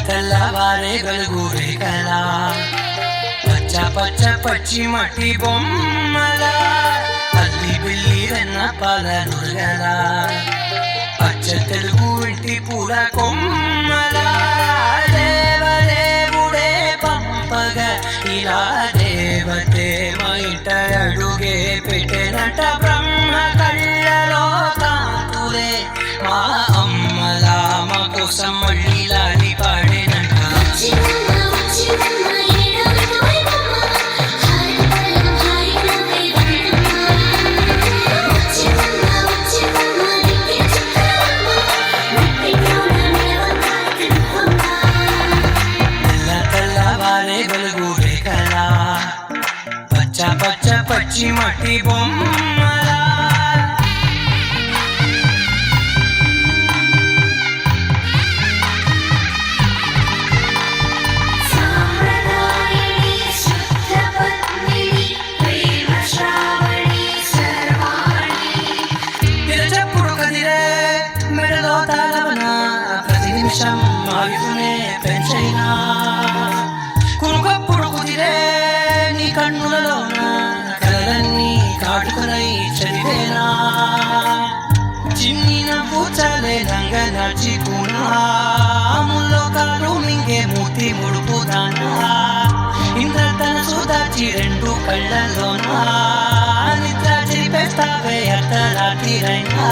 తెల్లవారే వెలుగు రేఖల పచ్చ పచ్చ పచ్చి మట్టి బొమ్మల అల్లి బిల్లి వెన్న పాల నురగల పచ్చ తెలుగు ఇంటి పూల కొమ్మల దేవదేవుడే పంపగ ఇలా దేవతే మైట అడుగే పెట్టెనట బ్రహ్మ కళ్ళలో కాకులే మా అమ్మల మా కోసం మళ్ళీ లాలి పాడేనట. తెల్లవారే వెలుగు రేఖల పచ్చ పచ్చ పచ్చి మట్టి బొమ్మల మెడలో తాళవన ప్రతి నిమిషం ఆయుధునే పెంచైనా కునుకప్పుడు కుదిరే నీ కన్నులలోన కలలన్నీ కాటుకనై చదివేనా చిన్ని నవ్వు చాలే రంగ నడుచుకున్నా ముల్లో కాలు మింగే మూర్తి ముడుపుదానా ఇంద్రధనసు దాచి రెండు కళ్ళలోనా నిద్ర చెరిపేస్తావే అర్ధరాత్రిరైనా.